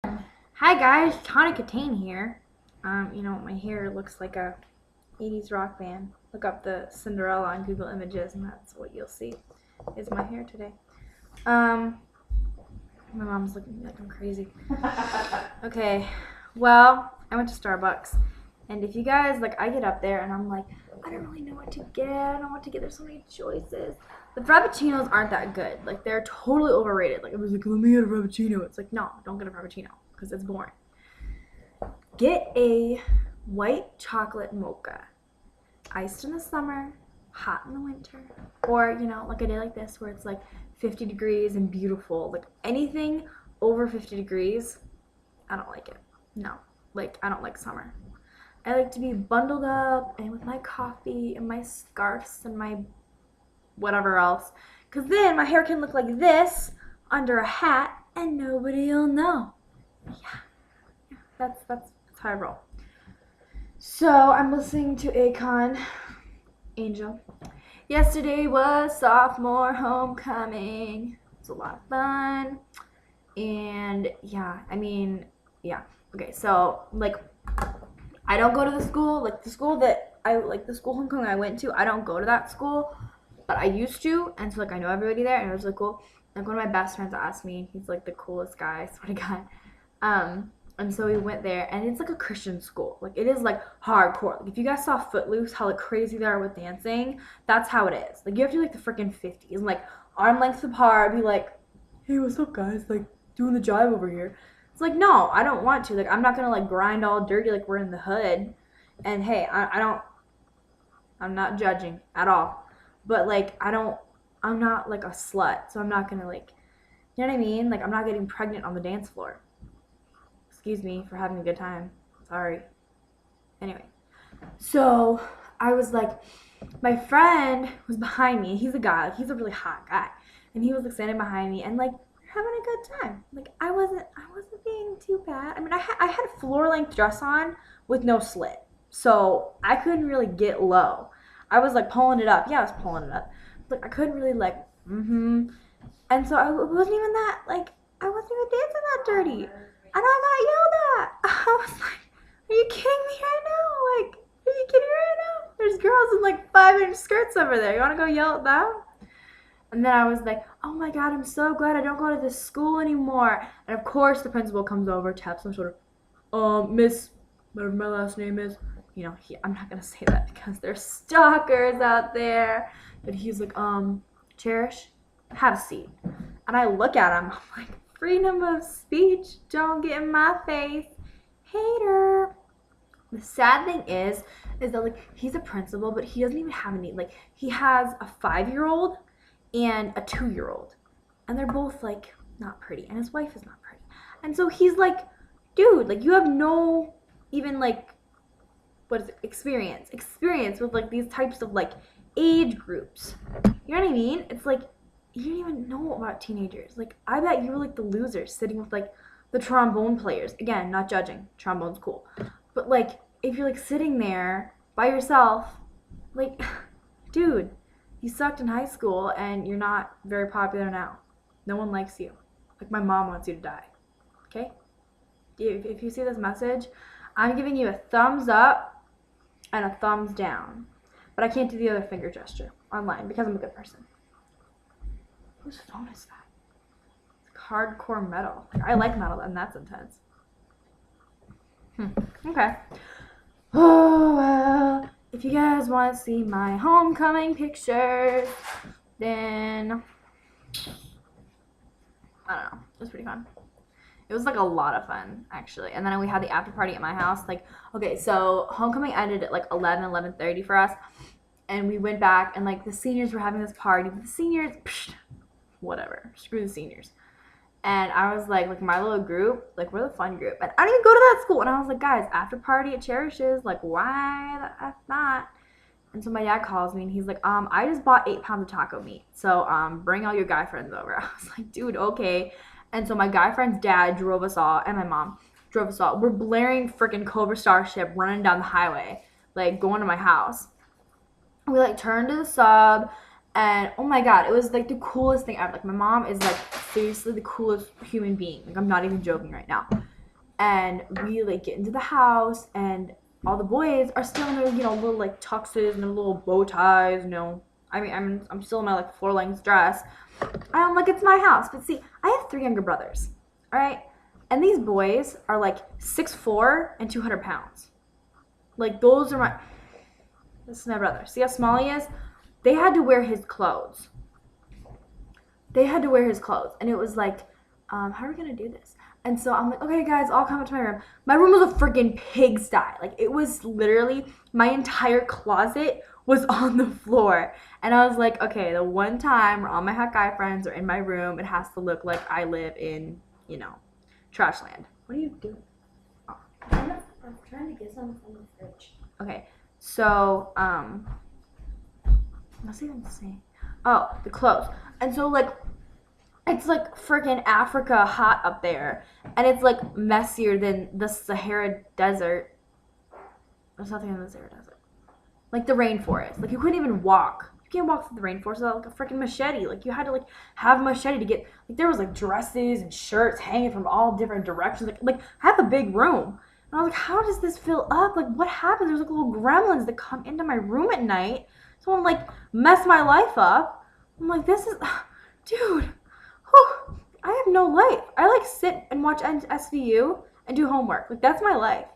Hi guys, Tawny Katane here. My hair looks like a 80s rock band. Look up the Cinderella on Google Images and that's what you'll see is my hair today. Um, my mom's looking at me like I'm crazy. Okay, well, I went to Starbucks and if you guys, I get up there and I'm like, I don't really know what to get. I don't know what to get. There's so many choices. The Frappuccinos aren't that good. They're totally overrated. I was like, let me get a Frappuccino. It's like, no, don't get a Frappuccino because it's boring. Get a white chocolate mocha, iced in the summer, hot in the winter, or a day like this where it's 50 degrees and beautiful. Anything over 50 degrees, I don't like it. No, I don't like summer. I like to be bundled up and with my coffee and my scarves and my whatever else, because then my hair can look like this under a hat and nobody'll know. Yeah, that's how I roll. So I'm listening to Akon, Angel. Yesterday was sophomore homecoming. It was a lot of fun. And yeah. Okay, so I don't go to the school, the school homecoming I went to, I don't go to that school, but I used to, and so I know everybody there, and it was really cool. One of my best friends asked me, he's the coolest guy, I swear to God. And so we went there, and it's a Christian school. It is hardcore. If you guys saw Footloose, how crazy they are with dancing, that's how it is. You have to do the freaking 50s, and arm lengths apart, be hey, what's up, guys? Doing the jive over here. It's no, I don't want to. I'm not gonna grind all dirty we're in the hood. And hey, I'm not judging at all. But I'm not a slut, so I'm not gonna you know what I mean? I'm not getting pregnant on the dance floor. Excuse me for having a good time. Sorry. Anyway, so I was my friend was behind me. He's a guy. He's a really hot guy, and he was standing behind me, and having a good time. I wasn't being too bad. I mean, I had a floor length dress on with no slit, so I couldn't really get low. I was pulling it up. Yeah, I was pulling it up. But I couldn't really And so it wasn't even that I wasn't even dancing that dirty. And I got yelled at. I was are you kidding me right now? Are you kidding me right now? There's girls in 5-inch skirts over there. You want to go yell at them? And then I was oh my God, I'm so glad I don't go to this school anymore. And of course the principal comes over, taps my shoulder. Miss, whatever my last name is. I'm not going to say that because there's stalkers out there. But he's Cherish, have a seat. And I look at him, I'm freedom of speech, don't get in my face, hater. The sad thing is that he's a principal, but he doesn't even have any, he has a 5-year-old and a 2-year-old, and they're both not pretty, and his wife is not pretty, and so he's dude, you have no even what is it, experience with these types of age groups. You know what I mean? It's you don't even know about teenagers. I bet you were the losers sitting with the trombone players. Again, not judging. Trombone's cool. But if you're sitting there by yourself, dude, you sucked in high school and you're not very popular now. No one likes you. My mom wants you to die. Okay? If you see this message, I'm giving you a thumbs up and a thumbs down. But I can't do the other finger gesture online because I'm a good person. Whose phone is that? It's hardcore metal. I like metal, and that's intense. Okay. Oh, well. If you guys want to see my homecoming pictures, then I don't know. It was pretty fun. It was a lot of fun, actually. And then we had the after party at my house. Okay, so homecoming ended at 11:30 for us. And we went back, and the seniors were having this party. But the seniors, whatever, screw the seniors. And I was my little group, we're the fun group, and I don't even go to that school. And I was guys, after party at Cherish's, why the F not? And so my dad calls me and he's I just bought 8 pounds of taco meat, so bring all your guy friends over. I was dude, okay. And so my guy friend's dad drove us all, and my mom drove us all. We're blaring freaking Cobra Starship, running down the highway, going to my house. We turned to the sub. And oh my God, it was the coolest thing ever. My mom is seriously the coolest human being. I'm not even joking right now. And we like get into the house, and all the boys are still in their, little like tuxes and their little bow ties, I mean, I'm still in my like floor-length dress. And I'm like, it's my house. But see, I have 3 younger brothers, all right? And these boys are like 6'4" and 200 pounds. Like, those are my. This is my brother. See how small he is? They had to wear his clothes. And it was like, how are we gonna do this? And so I'm like, okay, guys, I'll come up to my room. My room was a freaking pigsty. Like, it was literally, my entire closet was on the floor. And I was like, okay, the one time where all my hot guy friends are in my room, it has to look like I live in, trash land. What are you doing? Oh. I'm trying to get something from the fridge. Okay, so, what's I even saying? Oh, the clothes. And so, like, it's like freaking Africa hot up there, and it's like messier than the Sahara Desert. There's nothing in the Sahara Desert. Like the rainforest. Like, you couldn't even walk. You can't walk through the rainforest without like a freaking machete. Like, you had to like have a machete to get. Like, there was like dresses and shirts hanging from all different directions. Like I have a big room. And I was like, how does this fill up? Like, what happens? There's like little gremlins that come into my room at night. Someone like mess my life up. I'm like, this is, dude. Whew, I have no life. I like sit and watch SVU and do homework. Like, that's my life.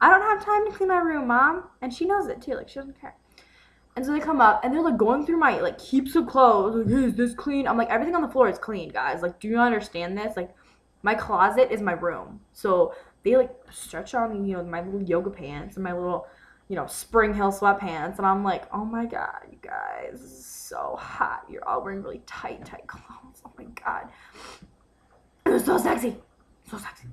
I don't have time to clean my room, Mom. And she knows it too. Like, she doesn't care. And so they come up and they're like going through my like heaps of clothes. Like, hey, is this clean? I'm like, everything on the floor is clean, guys. Like, do you understand this? Like, my closet is my room. So they like stretch on, my little yoga pants and my little, Spring Hill sweatpants. And I'm like, oh my God, you guys, this is so hot. You're all wearing really tight clothes. Oh my God. It was so sexy. So sexy.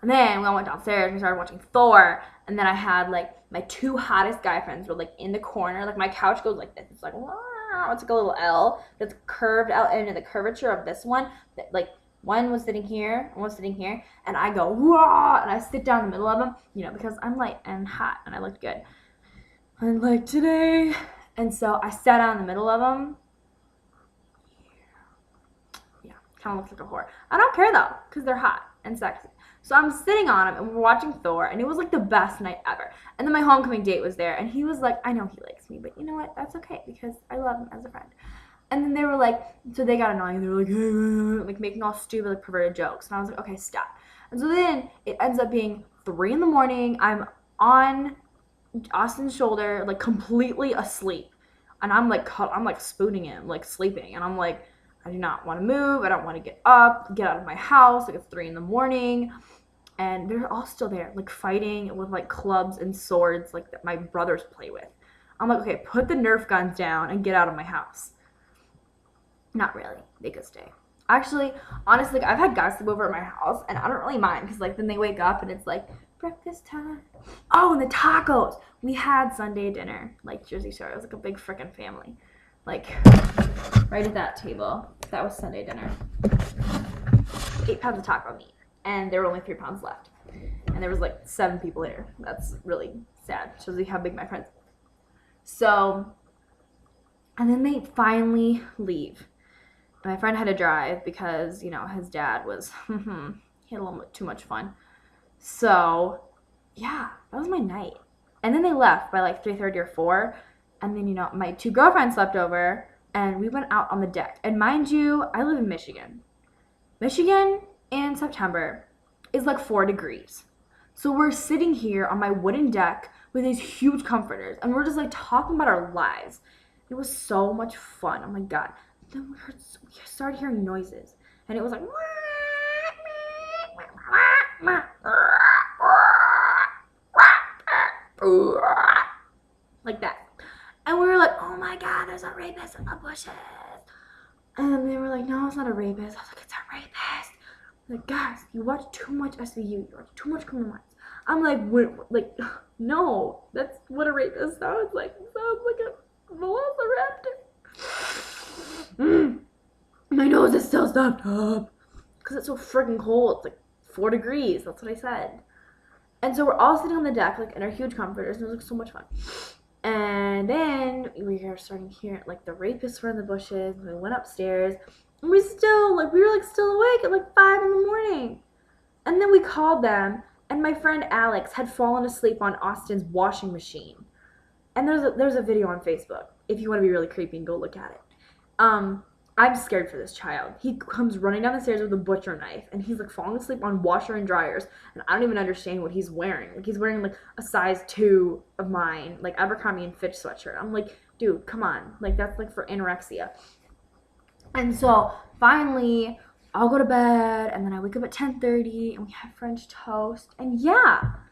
And then we all went downstairs and we started watching Thor. And then I had like my 2 hottest guy friends were like in the corner. Like, my couch goes like this. It's like, wow. It's like a little L that's curved out into the curvature of this one. That, like, one was sitting here, one was sitting here, and I go, whoa, and I sit down in the middle of them, because I'm light and hot, and I looked good. And like today, and so I sat down in the middle of them. Yeah, kind of looks like a whore. I don't care though, because they're hot and sexy. So I'm sitting on them, and we're watching Thor, and it was like the best night ever. And then my homecoming date was there, and he was like, I know he likes me, but you know what? That's okay, because I love him as a friend. And then they were like, so they got annoying. They were like, hey, like making all stupid, like perverted jokes. And I was like, okay, stop. And so then it ends up being 3 a.m. I'm on Austin's shoulder, like completely asleep. And I'm like spooning him, like sleeping. And I'm like, I do not want to move. I don't want to get up, get out of my house. Like, it's 3 a.m. And they're all still there, like fighting with like clubs and swords, like that my brothers play with. I'm like, okay, put the Nerf guns down and get out of my house. Not really. They could stay. Actually, honestly, I've had guys sleep over at my house, and I don't really mind, because like then they wake up and it's like breakfast time. Oh, and the tacos. We had Sunday dinner, like Jersey Shore. It was like a big freaking family, like right at that table. That was Sunday dinner. 8 pounds of taco meat, and there were only 3 pounds left, and there was like 7 people here. That's really sad. Shows you how big my friends. So, and then they finally leave. My friend had to drive because, his dad was, he had a little bit too much fun. So, yeah, that was my night. And then they left by like 3:30 or 4. And then, my 2 girlfriends slept over, and we went out on the deck. And mind you, I live in Michigan. Michigan in September is like 4 degrees. So we're sitting here on my wooden deck with these huge comforters, and we're just like talking about our lives. It was so much fun. Oh my God. Then we started hearing noises, and it was like that. And we were like, oh my God, there's a rapist in the bushes. And they were like, no, it's not a rapist. I was like, it's a rapist. Like, guys, you watch too much SVU. You watch too much Criminal Minds. I'm like, no, that's what a rapist sounds like. It sounds like a velociraptor. My nose is still stuffed up because it's so freaking cold. It's like 4 degrees. That's what I said. And so we're all sitting on the deck, like in our huge comforters, and it was like so much fun. And then we were starting to hear like the rapists were in the bushes. And we went upstairs, and we were like still awake at like 5 a.m. And then we called them, and my friend Alex had fallen asleep on Austin's washing machine. And there's a video on Facebook if you want to be really creepy and go look at it. Um, I'm scared for this child. He comes running down the stairs with a butcher knife, and he's like falling asleep on washer and dryers, and I don't even understand what he's wearing. Like he's wearing like a size 2 of mine, like Abercrombie and Fitch sweatshirt. I'm like, dude, come on, like that's like for anorexia. And so finally, I'll go to bed, and then I wake up at 10:30, and we have French toast, and yeah,